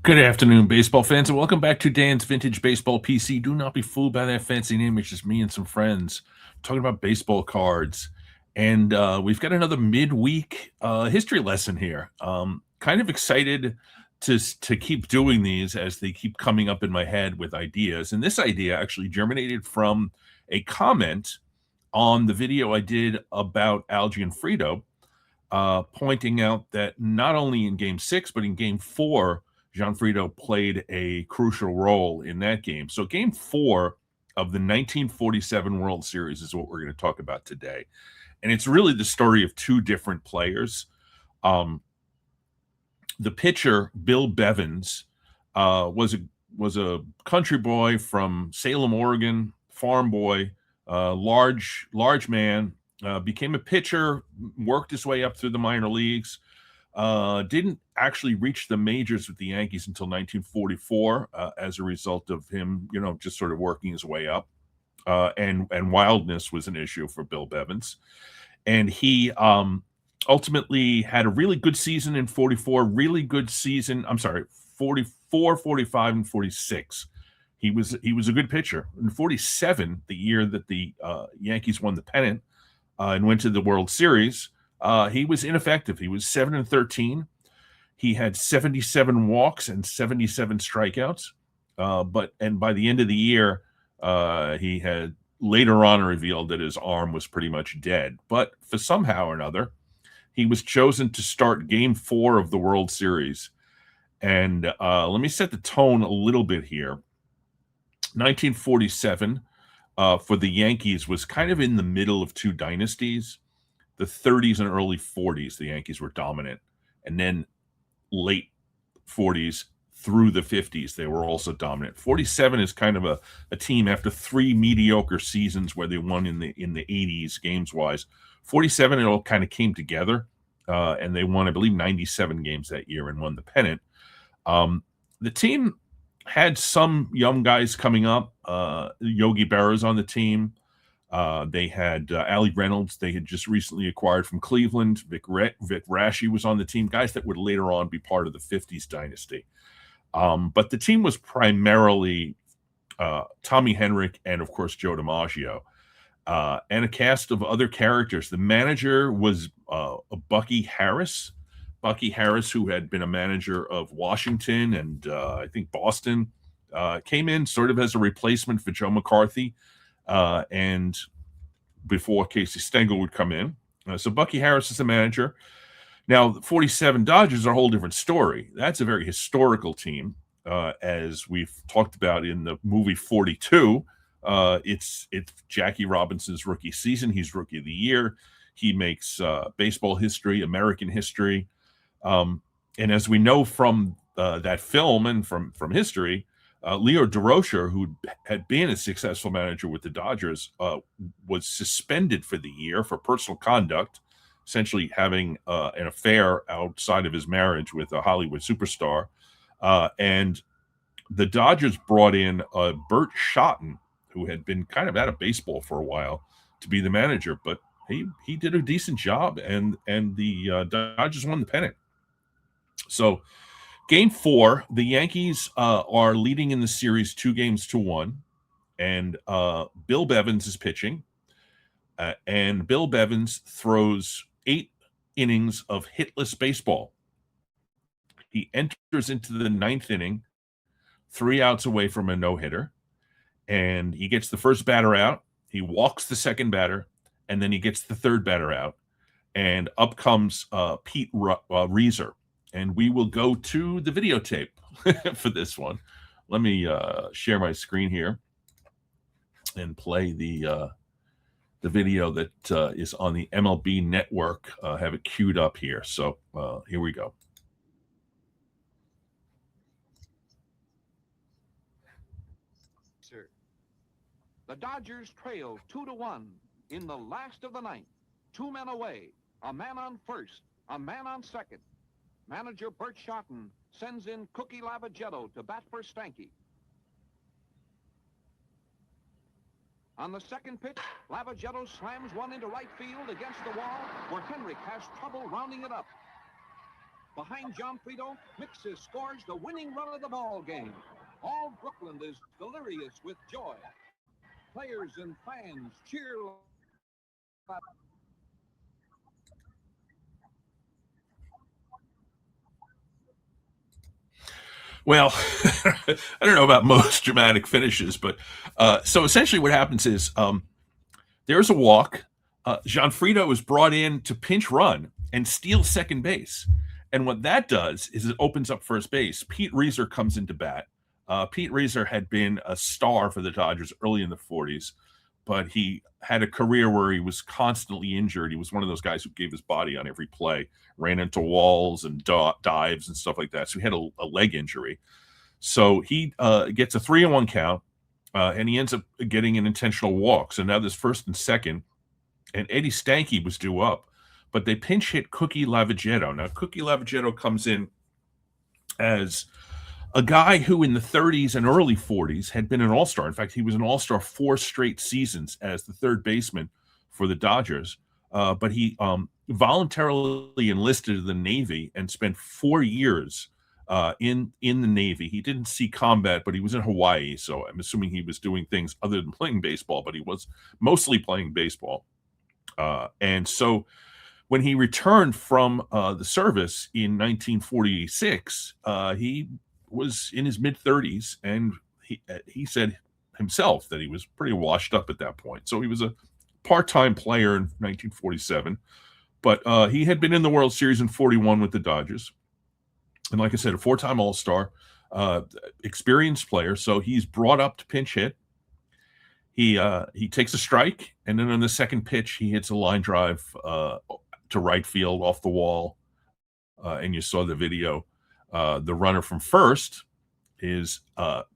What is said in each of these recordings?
Good afternoon, baseball fans, and welcome back to Dan's Vintage Baseball PC. Do not be fooled by that fancy name. It's just me and some friends talking about baseball cards. And we've got another midweek history lesson here. Kind of excited to keep doing these as they keep coming up in my head with ideas. And this idea actually germinated from a comment on the video I did about Algie and Frito, pointing out that not only in Game 6, but in Game 4, Gianfrido played a crucial role in that game. So Game 4 of the 1947 World Series is what we're going to talk about today. And it's really the story of two different players. The pitcher, Bill Bevens, was a country boy from Salem, Oregon, farm boy, large man, became a pitcher, worked his way up through the minor leagues. Didn't actually reach the majors with the Yankees until 1944, as a result of him, just sort of working his way up. And wildness was an issue for Bill Bevens, and he ultimately had a really good season in 44. Really good season. I'm sorry, 44, 45, and 46. He was a good pitcher. In 47, the year that the Yankees won the pennant and went to the World Series, he was ineffective. He was 7-13. He had 77 walks and 77 strikeouts. But by the end of the year, he had later on revealed that his arm was pretty much dead. But for somehow or another, he was chosen to start Game 4 of the World Series. And let me set the tone a little bit here. 1947 for the Yankees was kind of in the middle of two dynasties. The 30s and early 40s, the Yankees were dominant. And then late 40s through the 50s, they were also dominant. 47 is kind of a team after three mediocre seasons where they won in the 80s games wise. 47, it all kind of came together, and they won, I believe, 97 games that year and won the pennant. The team had some young guys coming up. Yogi Berra's on the team. They had Ali Reynolds. They had just recently acquired from Cleveland. Vic Raschi was on the team, guys that would later on be part of the 50s dynasty. But the team was primarily Tommy Henrich and, of course, Joe DiMaggio, and a cast of other characters. The manager was Bucky Harris. Bucky Harris, who had been a manager of Washington and I think Boston, came in sort of as a replacement for Joe McCarthy. And before Casey Stengel would come in. So Bucky Harris is the manager. Now, the 47 Dodgers are a whole different story. That's a very historical team, as we've talked about in the movie 42. It's Jackie Robinson's rookie season. He's Rookie of the Year. He makes baseball history, American history. And as we know from that film and from history, Leo Durocher, who had been a successful manager with the Dodgers, was suspended for the year for personal conduct, essentially having an affair outside of his marriage with a Hollywood superstar. And the Dodgers brought in Bert Schotten, who had been kind of out of baseball for a while, to be the manager. But he did a decent job, and the Dodgers won the pennant. So Game 4, the Yankees are leading in the series 2-1, and Bill Bevens is pitching, and Bill Bevens throws 8 innings of hitless baseball. He enters into the 9th inning, 3 outs away from a no-hitter, and he gets the first batter out. He walks the second batter, and then he gets the third batter out, and up comes Pete Reeser. And we will go to the videotape for this one. Let me share my screen here and play the video that is on the MLB Network. Have it queued up here. So here we go. The Dodgers trail 2-1 in the last of the ninth. 2 men away, a man on first, a man on second. Manager Bert Schotten sends in Cookie Lavagetto to bat for Stanky. On the second pitch, Lavagetto slams one into right field against the wall where Henrich has trouble rounding it up. Behind John Frito, Mixes scores the winning run of the ball game. All Brooklyn is delirious with joy. Players and fans cheer. Well, I don't know about most dramatic finishes, but so essentially what happens is there's a walk. Gianfrido is brought in to pinch run and steal second base. And what that does is it opens up first base. Pete Reiser comes into bat. Pete Reiser had been a star for the Dodgers early in the 40s, but he had a career where he was constantly injured. He was one of those guys who gave his body on every play, ran into walls and dives and stuff like that. So he had a leg injury. So he gets a 3-1 count, and he ends up getting an intentional walk. So now there's first and second, and Eddie Stanky was due up, but they pinch hit Cookie Lavagetto. Now, Cookie Lavagetto comes in as a guy who in the 30s and early 40s had been an all-star. In fact, he was an all-star 4 straight seasons as the third baseman for the Dodgers. But he voluntarily enlisted in the Navy and spent 4 years in the Navy. He didn't see combat, but he was in Hawaii, so I'm assuming he was doing things other than playing baseball, but he was mostly playing baseball. And so when he returned from the service in 1946, he was in his mid-30s, and he said himself that he was pretty washed up at that point. So he was a part-time player in 1947, but he had been in the World Series in 41 with the Dodgers. And like I said, a 4-time All-Star, experienced player. So he's brought up to pinch hit. He takes a strike, and then on the second pitch, he hits a line drive to right field off the wall. And you saw the video. The runner from first is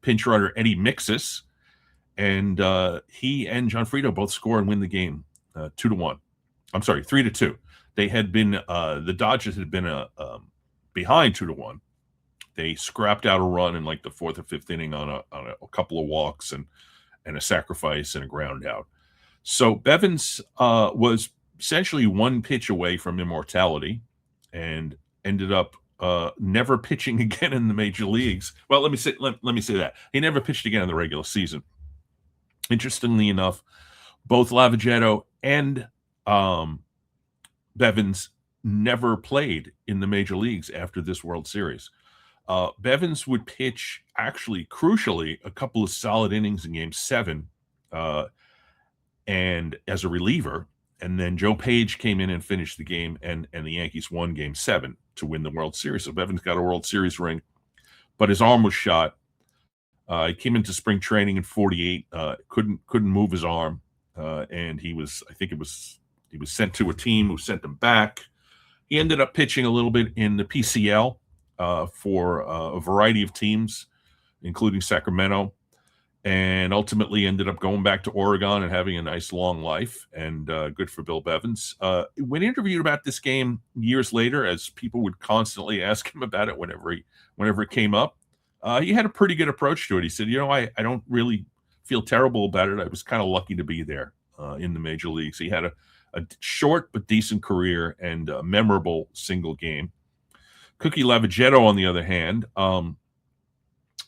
pinch runner Eddie Mixes, and he and Gianfrido both score and win the game 2-1. I'm sorry, 3-2. They had been the Dodgers had been behind 2-1. They scrapped out a run in like the 4th or 5th inning on a couple of walks and a sacrifice and a ground out. So Bevans was essentially one pitch away from immortality, and ended up never pitching again in the major leagues. Well, let me say that he never pitched again in the regular season. Interestingly enough, both Lavagetto and Bevans never played in the major leagues after this World Series. Bevans would pitch, actually, crucially, a couple of solid innings in Game 7, and as a reliever. And then Joe Page came in and finished the game, and the Yankees won Game 7 to win the World Series. So Bevans got a World Series ring, but his arm was shot. He came into spring training in 48, couldn't move his arm, and he was sent to a team who sent him back. He ended up pitching a little bit in the PCL for a variety of teams, including Sacramento, and ultimately ended up going back to Oregon and having a nice long life, and good for Bill Bevens. When interviewed about this game years later, as people would constantly ask him about it whenever it came up, he had a pretty good approach to it. He said, I don't really feel terrible about it. I was kind of lucky to be there in the major leagues. He had a short but decent career and a memorable single game. Cookie Lavagetto, on the other hand,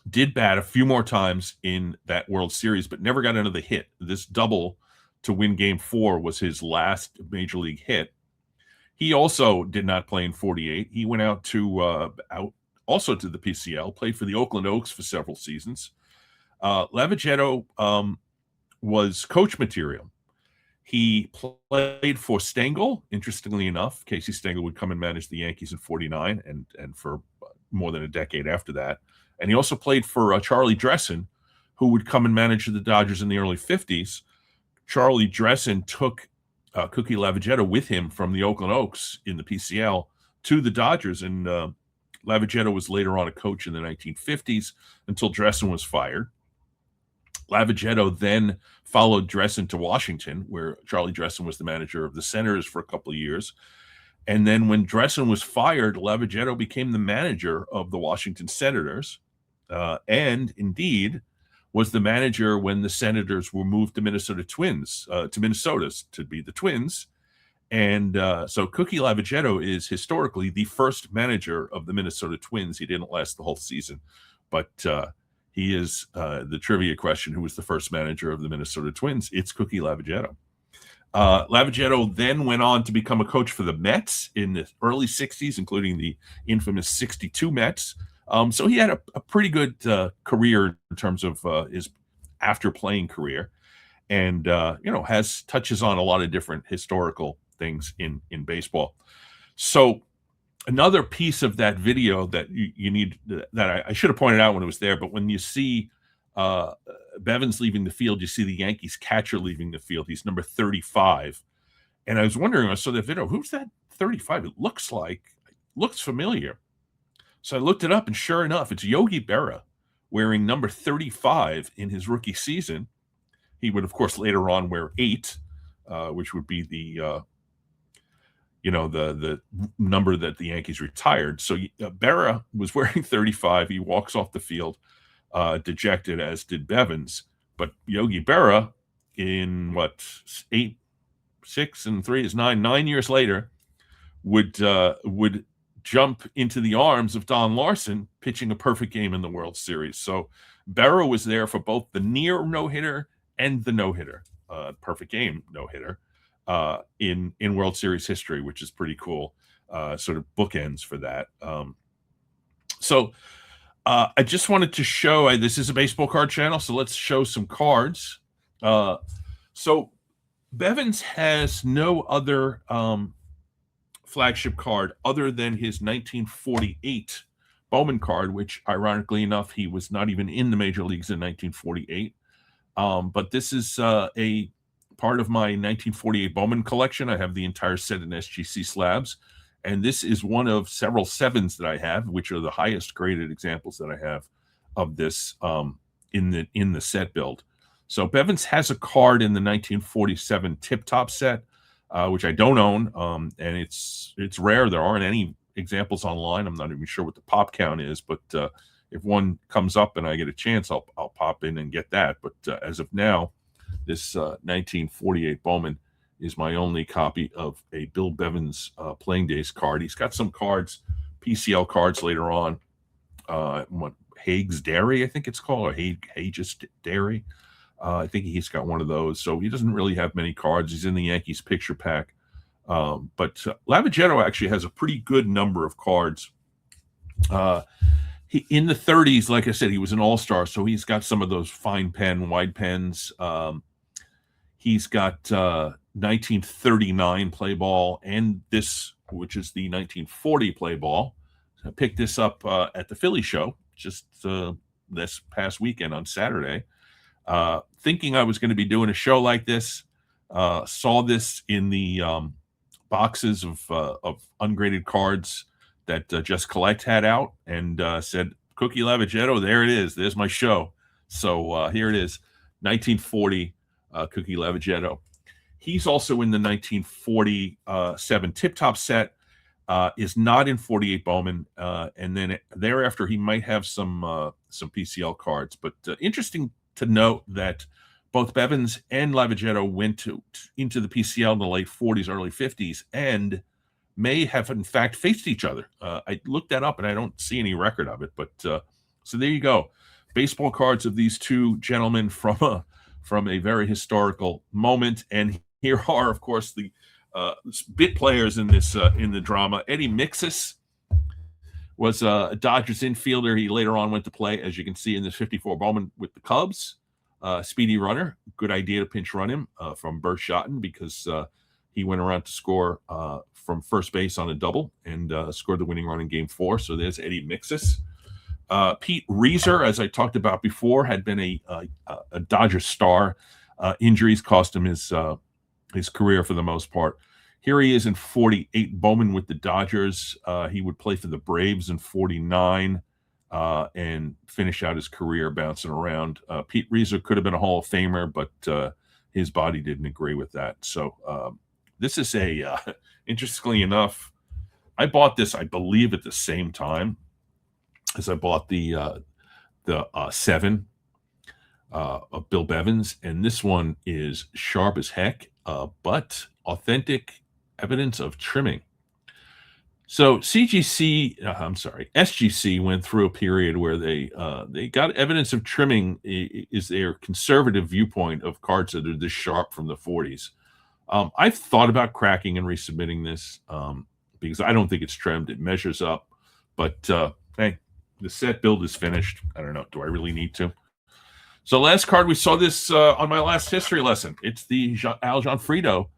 did bat a few more times in that World Series, but never got another hit. This double to win Game 4 was his last major league hit. He also did not play in 48. He went out also to the PCL, played for the Oakland Oaks for several seasons. Lavagetto was coach material. He played for Stengel, interestingly enough. Casey Stengel would come and manage the Yankees in 49 and for more than a decade after that. And he also played for Charlie Dressen, who would come and manage the Dodgers in the early 50s. Charlie Dressen took Cookie Lavagetto with him from the Oakland Oaks in the PCL to the Dodgers, and Lavagetto was later on a coach in the 1950s until Dressen was fired. Lavagetto then followed Dressen to Washington, where Charlie Dressen was the manager of the Senators for a couple of years. And then when Dressen was fired, Lavagetto became the manager of the Washington Senators, and indeed was the manager when the Senators were moved to Minnesota to be the Twins. And so Cookie Lavagetto is historically the first manager of the Minnesota Twins. He didn't last the whole season, but he is the trivia question: who was the first manager of the Minnesota Twins? It's Cookie Lavagetto. Lavagetto then went on to become a coach for the Mets in the early 60s, including the infamous 62 Mets. So he had a pretty good career in terms of his after playing career, and has touches on a lot of different historical things in baseball. So another piece of that video that you need, that I should have pointed out when it was there, but when you see Bevans leaving the field, you see the Yankees catcher leaving the field. He's number 35. And I was wondering, I saw that video, who's that 35? It looks familiar. So I looked it up, and sure enough, it's Yogi Berra wearing number 35 in his rookie season. He would, of course, later on wear 8, which would be the the number that the Yankees retired. So Berra was wearing 35. He walks off the field dejected, as did Bevans. But Yogi Berra, in 8, 6, and 3 is 9 years later, would jump into the arms of Don Larson, pitching a perfect game in the World Series. So Berra was there for both the near no-hitter and the no-hitter, perfect game no-hitter, in World Series history, which is pretty cool. Sort of bookends for that. So I just wanted to show, this is a baseball card channel, so let's show some cards. So Bevans has no other flagship card other than his 1948 Bowman card, which ironically enough, he was not even in the major leagues in 1948. But this is a part of my 1948 Bowman collection. I have the entire set in SGC slabs, and this is one of several 7s that I have, which are the highest graded examples that I have of this in the set build. So Bevans has a card in the 1947 Tip Top set, which I don't own, and it's rare. There aren't any examples online. I'm not even sure what the pop count is, but if one comes up and I get a chance, I'll pop in and get that. But as of now, this 1948 Bowman is my only copy of a Bill Bevans Playing Days card. He's got some cards, PCL cards later on. Haig's Dairy, I think it's called, or Haig's Dairy. I think he's got one of those. So he doesn't really have many cards. He's in the Yankees picture pack. But Lavagetto actually has a pretty good number of cards. He, in the 30s, like I said, he was an all-star, so he's got some of those fine pen, wide pens. He's got 1939 play ball and this, which is the 1940 play ball. I picked this up at the Philly show just this past weekend on Saturday. Thinking I was going to be doing a show like this, saw this in the boxes of ungraded cards that Just Collect had out, and said, Cookie Lavagetto, there it is. There's my show. So here it is, 1940 Cookie Lavagetto. He's also in the 1947 Tip Top set, is not in 48 Bowman, and then thereafter he might have some PCL cards. But interesting to note that both Bevans and Lavagetto went into the PCL in the late 40s, early 50s, and may have in fact faced each other. I looked that up and I don't see any record of it, but so there you go. Baseball cards of these two gentlemen from a very historical moment. And here are, of course, the bit players in this in the drama. Eddie Mixis was a Dodgers infielder. He later on went to play, as you can see, in this 54 Bowman with the Cubs. Speedy runner. Good idea to pinch run him from Bert Schotten, because he went around to score from first base on a double and scored the winning run in Game 4. So there's Eddie Mixis. Pete Reeser, as I talked about before, had been a Dodger star. Injuries cost him his career for the most part. Here he is in 48 Bowman with the Dodgers. He would play for the Braves in 49 and finish out his career bouncing around. Pete Reeser could have been a Hall of Famer, but his body didn't agree with that. So this is interestingly enough, I bought this, I believe, at the same time as I bought the 7 of Bill Bevans, and this one is sharp as heck, but authentic Evidence of trimming. So SGC went through a period where they got evidence of trimming is their conservative viewpoint of cards that are this sharp from the 40s. I've thought about cracking and resubmitting this because I don't think it's trimmed. It measures up, but hey, the set build is finished. I don't know. Do I really need to? So last card, we saw this on my last history lesson. It's the Al Gianfrido,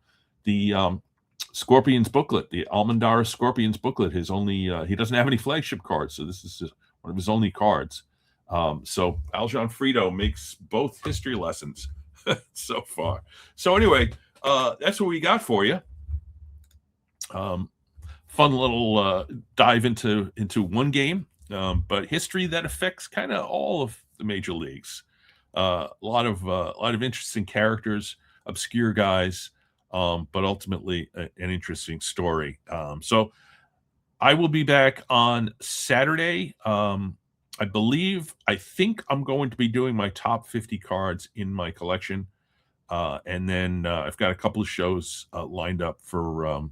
the Scorpions booklet, the Almandara Scorpions booklet. His only he doesn't have any flagship cards, so this is one of his only cards. So Al Gianfrido makes both history lessons so far. So anyway, that's what we got for you. Fun little dive into one game, but history that affects kind of all of the major leagues. A lot of interesting characters, obscure guys. But ultimately an interesting story. So I will be back on Saturday. I think I'm going to be doing my top 50 cards in my collection. And then I've got a couple of shows lined up for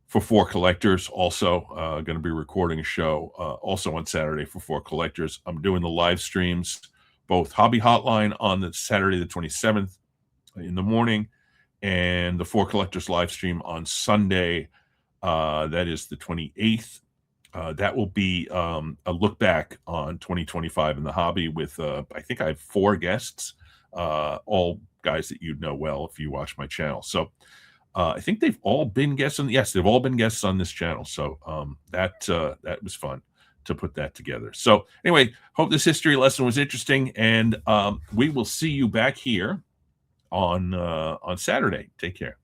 For Collectors. Also going to be recording a show also on Saturday for For Collectors. I'm doing the live streams, both Hobby Hotline on the Saturday the 27th in the morning, and the For Collectors live stream on Sunday, that is the 28th. That will be a look back on 2025 in the hobby with, I think I have 4 guests, all guys that you'd know well if you watch my channel. So I think they've all been guests on. Yes, they've all been guests on this channel. So that was fun to put that together. So anyway, hope this history lesson was interesting, and we will see you back here on Saturday. Take care.